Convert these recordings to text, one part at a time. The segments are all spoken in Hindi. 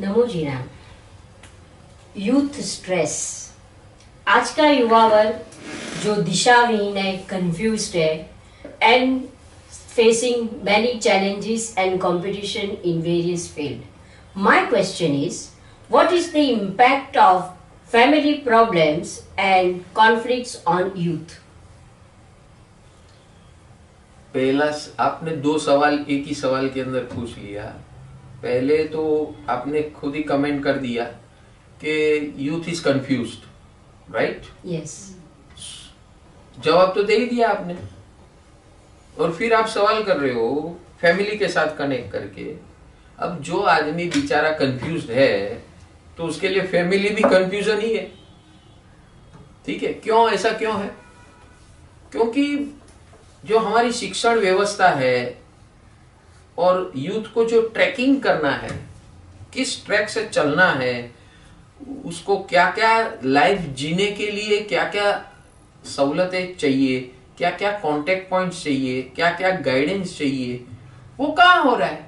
नमो जी राम। यूथ स्ट्रेस, आज का युवा वर्ग जो दिशाविहीन है, कंफ्यूज्ड है and facing many challenges and competition in various fields. My question is, what is the impact of family problems and conflicts on youth? पहला आपने दो सवाल एक ही सवाल के अंदर पूछ लिया। पहले तो आपने खुद ही कमेंट कर दिया कि youth is confused, right? Yes. जवाब तो दे ही दिया आपने, और फिर आप सवाल कर रहे हो फैमिली के साथ कनेक्ट करके। अब जो आदमी बेचारा कंफ्यूज्ड है तो उसके लिए फैमिली भी कंफ्यूजन ही है, ठीक है? क्यों, ऐसा क्यों है? क्योंकि जो हमारी शिक्षण व्यवस्था है और यूथ को जो ट्रैकिंग करना है, किस ट्रैक से चलना है, उसको क्या क्या लाइफ जीने के लिए क्या क्या सहूलतें चाहिए, क्या क्या कांटेक्ट पॉइंट्स चाहिए, क्या क्या गाइडेंस चाहिए, वो कहाँ हो रहा है?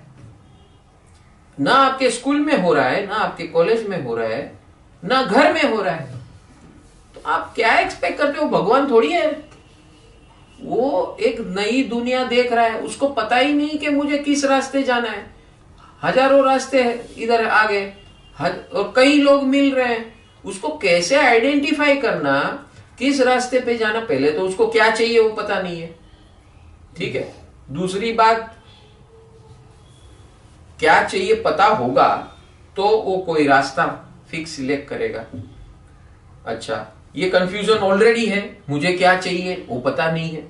ना आपके स्कूल में हो रहा है, ना आपके कॉलेज में हो रहा है, ना घर में हो रहा है। तो आप क्या एक्सपेक्ट करते हो? भगवान थोड़ी है, वो एक नई दुनिया देख रहा है, उसको पता ही नहीं कि मुझे किस रास्ते जाना है। हजारों रास्ते इधर आगे और कई लोग मिल रहे हैं, उसको कैसे आइडेंटिफाई करना, किस रास्ते पे जाना, पहले तो उसको क्या चाहिए वो पता नहीं है, ठीक है? दूसरी बात, क्या चाहिए पता होगा तो वो कोई रास्ता फिक्स सिलेक्ट करेगा। अच्छा, ये कंफ्यूजन ऑलरेडी है, मुझे क्या चाहिए वो पता नहीं है,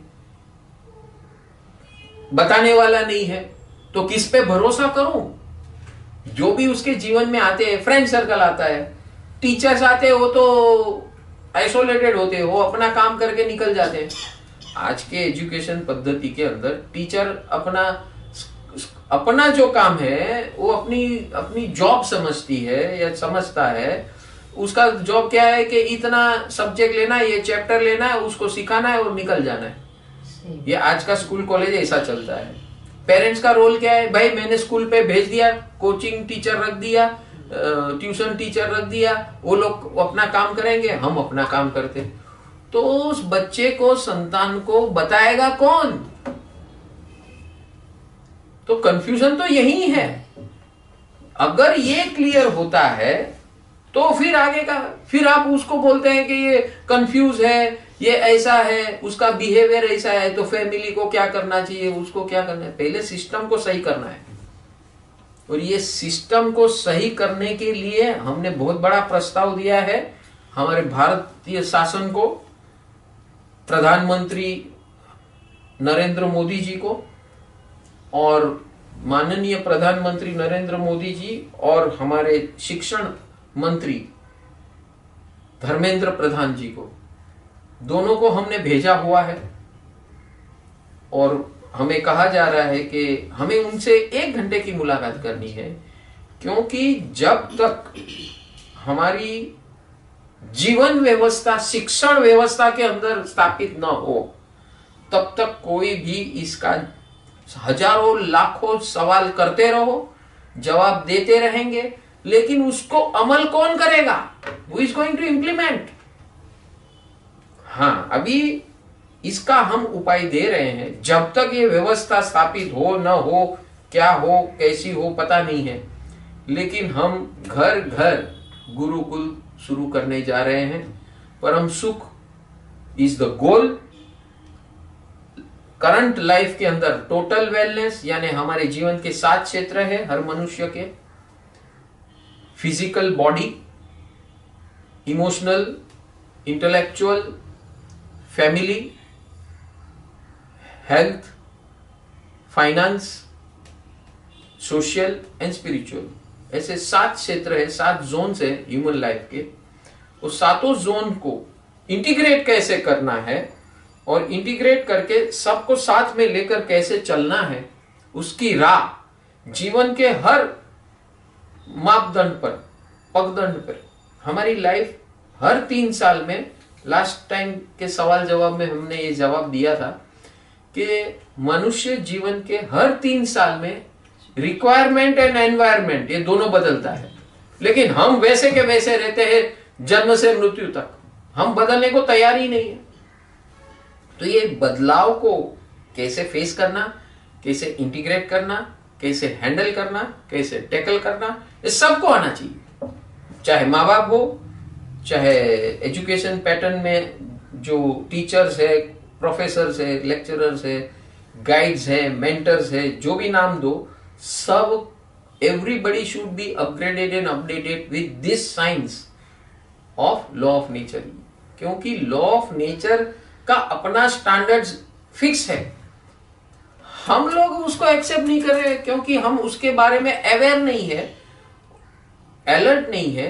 बताने वाला नहीं है, तो किस पे भरोसा करूं? जो भी उसके जीवन में आते हैं, फ्रेंड सर्कल आता है, टीचर्स आते हैं, वो तो आइसोलेटेड होते हैं, वो अपना काम करके निकल जाते हैं। आज के एजुकेशन पद्धति के अंदर टीचर अपना जो काम है वो अपनी जॉब समझती है या समझता है। उसका जॉब क्या है कि इतना सब्जेक्ट लेना है, ये चैप्टर लेना है, उसको सिखाना है और निकल जाना है। ये आज का स्कूल कॉलेज ऐसा चलता है। पेरेंट्स का रोल क्या है? भाई मैंने स्कूल पे भेज दिया, कोचिंग टीचर रख दिया, ट्यूशन टीचर रख दिया, वो लोग अपना काम करेंगे, हम अपना काम करते। तो उस बच्चे को, संतान को बताएगा कौन? तो कंफ्यूजन तो यही है। अगर ये क्लियर होता है तो फिर आगे का, फिर आप उसको बोलते हैं कि ये कंफ्यूज है, ये ऐसा है, उसका बिहेवियर ऐसा है, तो फैमिली को क्या करना चाहिए, उसको क्या करना है? पहले सिस्टम को सही करना है। और ये सिस्टम को सही करने के लिए हमने बहुत बड़ा प्रस्ताव दिया है हमारे भारतीय शासन को, प्रधानमंत्री नरेंद्र मोदी जी को, और माननीय प्रधानमंत्री नरेंद्र मोदी जी और हमारे शिक्षण मंत्री धर्मेंद्र प्रधान जी को, दोनों को हमने भेजा हुआ है। और हमें कहा जा रहा है कि हमें उनसे 1 घंटे की मुलाकात करनी है, क्योंकि जब तक हमारी जीवन व्यवस्था, शिक्षण व्यवस्था के अंदर स्थापित न हो, तब तक कोई भी इसका हजारों लाखों सवाल करते रहो, जवाब देते रहेंगे, लेकिन उसको अमल कौन करेगा? Who is going to implement? हाँ, अभी इसका हम उपाय दे रहे हैं। जब तक ये व्यवस्था स्थापित हो न हो, क्या हो, कैसी हो, पता नहीं है, लेकिन हम घर घर गुरुकुल शुरू करने जा रहे हैं। परम सुख is the goal. Current life के अंदर टोटल वेलनेस, यानी हमारे जीवन के 7 क्षेत्र है हर मनुष्य के: physical body, emotional, intellectual, family, health, finance, social and spiritual. ऐसे 7 क्षेत्र है, 7 जोन्स है ह्यूमन लाइफ के। उस 7 जोन को इंटीग्रेट कैसे करना है और इंटीग्रेट करके सबको साथ में लेकर कैसे चलना है, उसकी राह जीवन के हर मापदंड पर, पगदंड पर। हमारी लाइफ हर 3 साल में, लास्ट टाइम के सवाल जवाब में हमने ये जवाब दिया था कि मनुष्य जीवन के हर 3 साल में रिक्वायरमेंट एंड एनवायरमेंट, ये दोनों बदलता है। लेकिन हम वैसे के वैसे रहते हैं जन्म से मृत्यु तक, हम बदलने को तैयार ही नहीं है। तो ये बदलाव को कैसे फेस करना, कैसे इंटीग्रेट करना, कैसे हैंडल करना, कैसे टैकल करना, ये सबको आना चाहिए। चाहे माँ बाप हो, चाहे एजुकेशन पैटर्न में जो टीचर्स है, प्रोफेसर्स है, लेक्चरर्स है, गाइड्स है, मेंटर्स है, जो भी नाम दो, सब everybody should be upgraded and updated with this science of law of nature. क्योंकि लॉ ऑफ नेचर का अपना स्टैंडर्ड्स फिक्स है, हम लोग उसको एक्सेप्ट नहीं कर रहे क्योंकि हम उसके बारे में अवेयर नहीं है, अलर्ट नहीं है,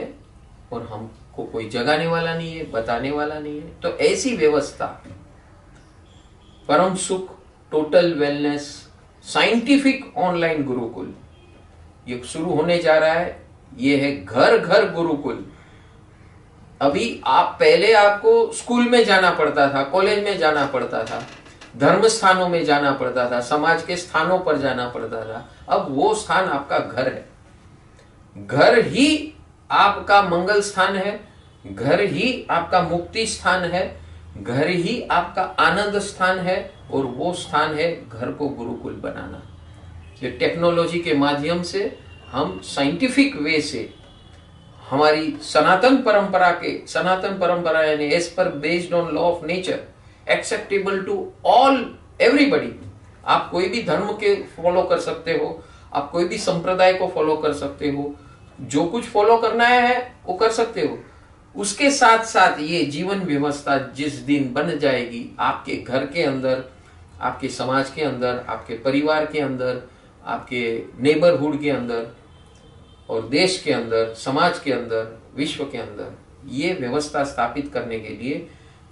और हमको कोई जगाने वाला नहीं है, बताने वाला नहीं है। तो ऐसी व्यवस्था परम सुख total wellness scientific online Gurukul ये शुरू होने जा रहा है। ये है घर घर गुरुकुल। अभी पहले आपको स्कूल में जाना पड़ता था, कॉलेज में जाना पड़ता था, धर्म स्थानों में जाना पड़ता था, समाज के स्थानों पर जाना पड़ता था। अब वो स्थान आपका घर है। घर ही आपका मंगल स्थान है, घर ही आपका मुक्ति स्थान है, घर ही आपका आनंद स्थान है, और वो स्थान है घर को गुरुकुल बनाना। ये टेक्नोलॉजी के माध्यम से हम साइंटिफिक वे से हमारी सनातन परंपरा यानी as per based on law of nature, acceptable to all everybody. आप कोई भी धर्म के फॉलो कर सकते हो, आप कोई भी संप्रदाय को फॉलो कर सकते हो, जो कुछ फॉलो करना है वो कर सकते हो। उसके साथ साथ ये जीवन व्यवस्था जिस दिन बन जाएगी आपके घर के अंदर, आपके समाज के अंदर, आपके परिवार के अंदर, आपके नेबरहुड के अंदर, और देश के अंदर, समाज के अंदर, विश्व के अंदर, ये व्यवस्था स्थापित करने के लिए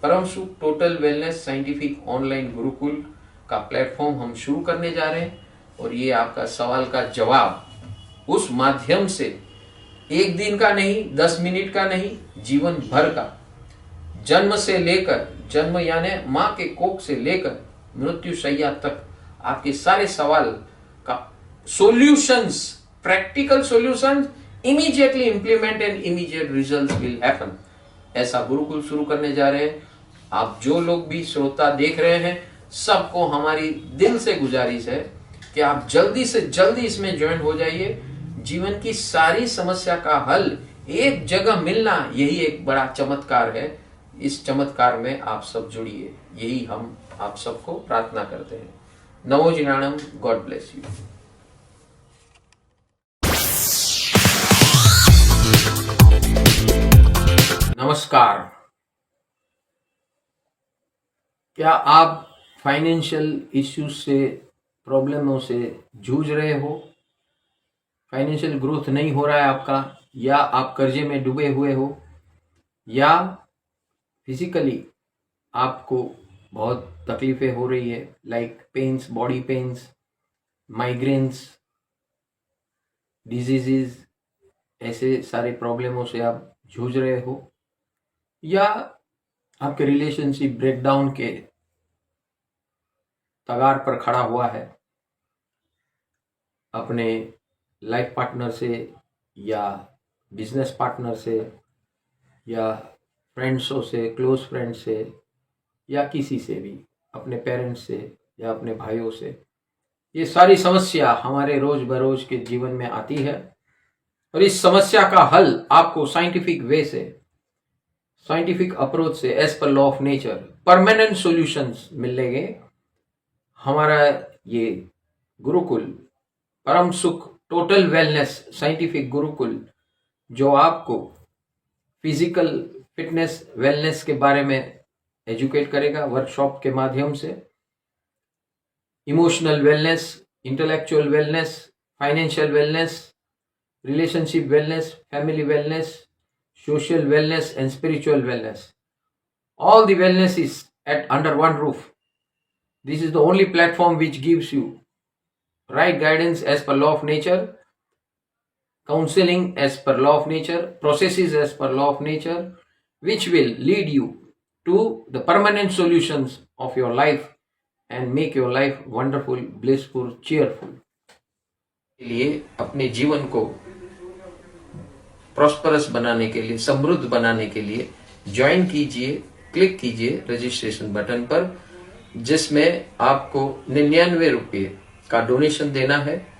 परम सुख total wellness scientific online Gurukul का प्लेटफॉर्म हम शुरू करने जा रहे हैं। और ये आपका सवाल का जवाब उस माध्यम से एक दिन का नहीं, 10 मिनट का नहीं, जीवन भर का, जन्म से लेकर, जन्म यानी मां के कोख से लेकर मृत्यु शैया तक आपके सारे सवाल का solutions, practical solutions, immediately implement and immediate results will happen. ऐसा गुरुकुल शुरू करने जा रहे हैं। आप जो लोग भी श्रोता देख रहे हैं, सबको हमारी दिल से गुजारिश है कि आप जल्दी से जल्दी इसमें ज्वाइन हो जाइए। जीवन की सारी समस्या का हल एक जगह मिलना, यही एक बड़ा चमत्कार है। इस चमत्कार में आप सब जुड़िए, यही हम आप सबको प्रार्थना करते हैं। नमो जिनाणम, गॉड ब्लेस यू। नमस्कार। क्या आप फाइनेंशियल इश्यूज से, प्रॉब्लमों से जूझ रहे हो? फाइनेंशियल ग्रोथ नहीं हो रहा है आपका, या आप कर्जे में डूबे हुए हो, या फिजिकली आपको बहुत तकलीफें हो रही है, like pains, body pains, migraines, diseases, ऐसे सारे प्रॉब्लमों से आप जूझ रहे हो, या आपके रिलेशनशिप ब्रेकडाउन के तगार पर खड़ा हुआ है अपने लाइफ पार्टनर से, या बिजनेस पार्टनर से, या फ्रेंड्सों से, क्लोज फ्रेंड से, या किसी से भी, अपने पेरेंट्स से या अपने भाइयों से। ये सारी समस्या हमारे रोज बरोज के जीवन में आती है, और इस समस्या का हल आपको साइंटिफिक वे से, साइंटिफिक अप्रोच से, as per law of nature, permanent solutions मिलेंगे। हमारा ये गुरुकुल परम सुख टोटल वेलनेस साइंटिफिक गुरुकुल, जो आपको फिजिकल फिटनेस, वेलनेस के बारे में एजुकेट करेगा वर्कशॉप के माध्यम से, emotional wellness, intellectual wellness, financial wellness, relationship wellness, family wellness, social wellness and spiritual wellness. All the wellness is at under one roof. This is the only platform which gives you right guidance as per law of nature, counseling as per law of nature, processes as per law of nature, which will lead you to the permanent solutions of your life and make your life wonderful, blissful, cheerful. लिए अपने जीवन को प्रॉस्परस बनाने के लिए, समृद्ध बनाने के लिए ज्वाइन कीजिए, क्लिक कीजिए रजिस्ट्रेशन बटन पर, जिसमें आपको 99 रुपये का डोनेशन देना है